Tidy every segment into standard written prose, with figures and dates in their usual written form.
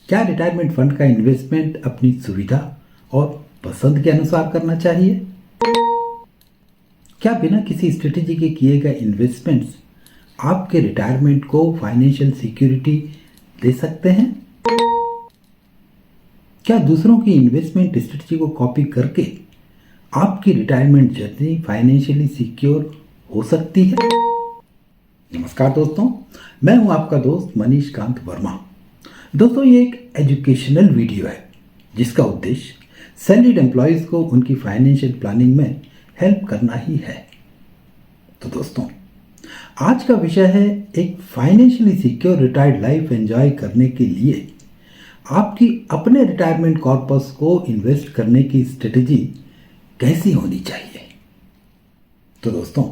क्या retirement fund का investment अपनी सुविधा और पसंद के अनुसार करना चाहिए? क्या बिना किसी स्ट्रेटेजी के किए गए इन्वेस्टमेंट्स आपके रिटायरमेंट को फाइनेंशियल सिक्योरिटी दे सकते हैं? क्या दूसरों की इन्वेस्टमेंट स्ट्रेटेजी को कॉपी करके आपकी रिटायरमेंट जर्नी फाइनेंशियली सिक्योर हो सकती है? नमस्कार दोस्तों, मैं हूं आपका दोस्त मनीष कांत वर्मा। दोस्तों, ये एक एजुकेशनल वीडियो है जिसका उद्देश्य सैलरीड एम्प्लॉयज़ को उनकी फाइनेंशियल प्लानिंग में हेल्प करना ही है। तो दोस्तों, आज का विषय है एक financially secure retired life enjoy करने के लिए आपकी अपने रिटायरमेंट कॉर्पस को इन्वेस्ट करने की स्ट्रेटेजी कैसी होनी चाहिए। तो दोस्तों,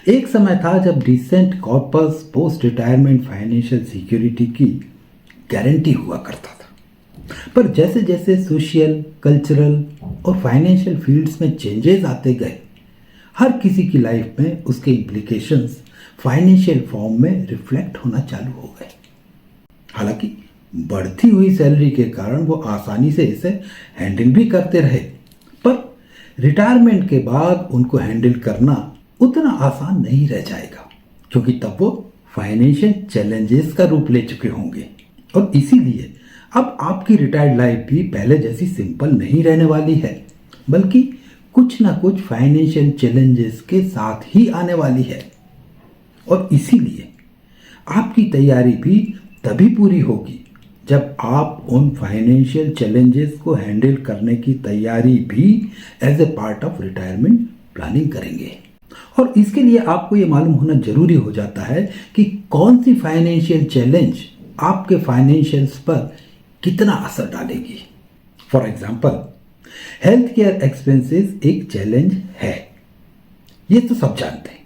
एक समय था जब decent corpus post retirement financial security की गारंटी हुआ करता था, पर जैसे जैसे सोशल, कल्चरल और फाइनेंशियल फील्ड्स में चेंजेस आते गए, हर किसी की लाइफ में उसके इम्प्लीकेशंस फाइनेंशियल फॉर्म में रिफ्लेक्ट होना चालू हो गए। हालांकि बढ़ती हुई सैलरी के कारण वो आसानी से इसे हैंडल भी करते रहे, पर रिटायरमेंट के बाद उनको हैंडल करना उतना आसान नहीं रह जाएगा, क्योंकि तब वो फाइनेंशियल चैलेंजेस का रूप ले चुके होंगे। और इसीलिए अब आपकी रिटायर्ड लाइफ भी पहले जैसी सिंपल नहीं रहने वाली है, बल्कि कुछ ना कुछ फाइनेंशियल चैलेंजेस के साथ ही आने वाली है। और इसीलिए आपकी तैयारी भी तभी पूरी होगी जब आप उन फाइनेंशियल चैलेंजेस को हैंडल करने की तैयारी भी as a part of retirement planning करेंगे। और इसके लिए आपको ये मालूम होना जरूरी हो जाता है कि कौन सी फाइनेंशियल चैलेंज आपके फाइनेंशियल्स पर कितना असर डालेगी। For example, health care expenses एक चैलेंज है, ये तो सब जानते हैं,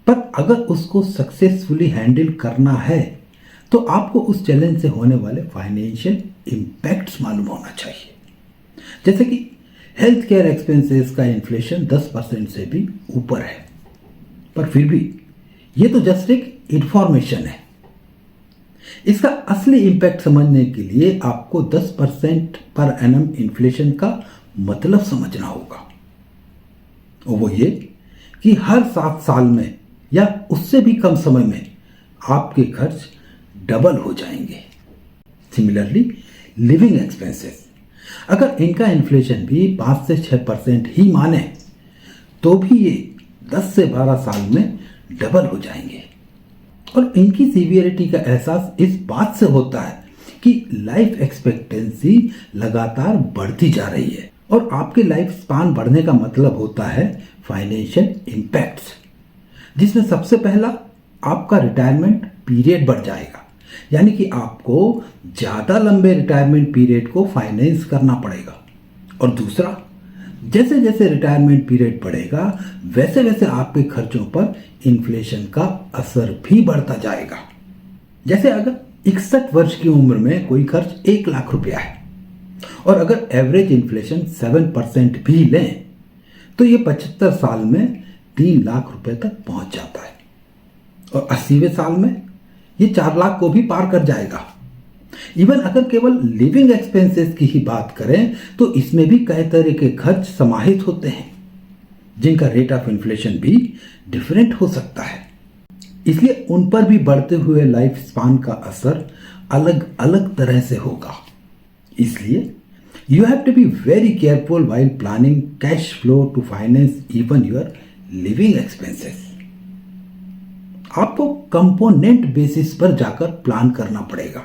पर अगर उसको सक्सेसफुली हैंडल करना है तो आपको उस चैलेंज से होने वाले फाइनेंशियल इम्पैक्ट्स मालूम होना चाहिए। जैसे कि हेल्थ केयर एक्सपेंसेस का इन्फ्लेशन 10% से भी ऊपर है, पर फिर भी ये तो जस्ट एक इंफॉर्मेशन है। इसका असली इम्पैक्ट समझने के लिए आपको 10% पर एनम इन्फ्लेशन का मतलब समझना होगा। और वो ये कि हर 7 साल में या उससे भी कम समय में आपके खर्च डबल हो जाएंगे। सिमिलरली, लिविंग एक्सपेंसेस, अगर इनका इन्फ्लेशन भी 5 से 6% ही माने तो भी ये 10 से 12 साल में डबल हो जाएंगे। और इनकी सीवियरिटी का एहसास इस बात से होता है कि लाइफ एक्सपेक्टेंसी लगातार बढ़ती जा रही है, और आपके लाइफ स्पान बढ़ने का मतलब होता है फाइनेंशियल इम्पैक्ट्स, जिसमें सबसे पहला आपका रिटायरमेंट पीरियड बढ़ जाएगा, यानी कि आपको ज़्यादा लंबे रिटायरमेंट पीरियड को फाइनेंस करना पड़ेगा। और दूसरा, जैसे जैसे रिटायरमेंट पीरियड बढ़ेगा वैसे वैसे आपके खर्चों पर इन्फ्लेशन का असर भी बढ़ता जाएगा। जैसे अगर 61 वर्ष की उम्र में कोई खर्च 1 लाख रुपया है, और अगर एवरेज इन्फ्लेशन 7% भी लें तो ये 75 साल में 3 लाख रुपए तक पहुंच जाता है, और 80वें साल में ये 4 लाख को भी पार कर जाएगा। इवन अगर केवल लिविंग एक्सपेंसेस की ही बात करें तो इसमें भी कई तरह के खर्च समाहित होते हैं, जिनका रेट ऑफ इन्फ्लेशन भी डिफरेंट हो सकता है। इसलिए उन पर भी बढ़ते हुए लाइफ स्पान का असर अलग अलग तरह से होगा। इसलिए you have to be very careful while planning cash flow to finance even your living expenses. आपको कंपोनेंट बेसिस पर जाकर प्लान करना पड़ेगा,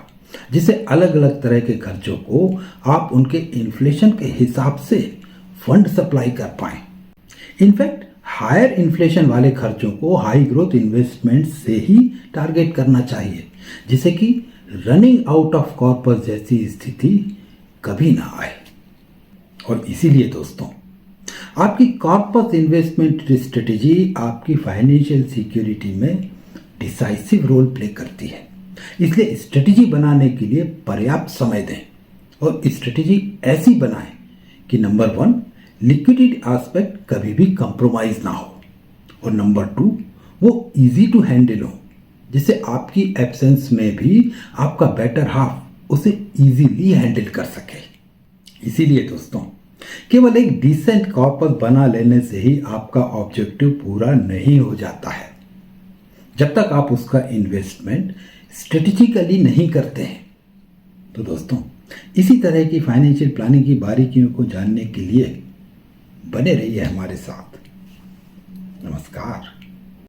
जिससे अलग अलग तरह के खर्चों को आप उनके इन्फ्लेशन के हिसाब से फंड सप्लाई कर पाएं। इनफैक्ट हायर इन्फ्लेशन वाले खर्चों को हाई ग्रोथ इन्वेस्टमेंट से ही टारगेट करना चाहिए, जिससे कि रनिंग आउट ऑफ कॉर्पस जैसी स्थिति कभी ना आए। और इसीलिए दोस्तों, आपकी कॉर्पस इन्वेस्टमेंट स्ट्रेटेजी आपकी फाइनेंशियल सिक्योरिटी में डिसाइसिव रोल प्ले करती है। इसलिए स्ट्रेटेजी बनाने के लिए पर्याप्त समय दें, और स्ट्रेटेजी ऐसी बनाएं कि नंबर 1, लिक्विडिटी एस्पेक्ट कभी भी कंप्रोमाइज ना हो, और नंबर 2, वो इजी टू हैंडल हो, जिससे आपकी एब्सेंस में भी आपका बेटर हाफ उसे इजीली हैंडल कर सके। इसीलिए दोस्तों, केवल एक डिसेंट कॉर्पस बना लेने से ही आपका ऑब्जेक्टिव पूरा नहीं हो जाता है। जब तक आप उसका इन्वेस्टमेंट स्ट्रेटेजिकली नहीं करते हैं। तो दोस्तों, इसी तरह की फाइनेंशियल प्लानिंग की बारीकियों को जानने के लिए बने रहिए हमारे साथ। नमस्कार।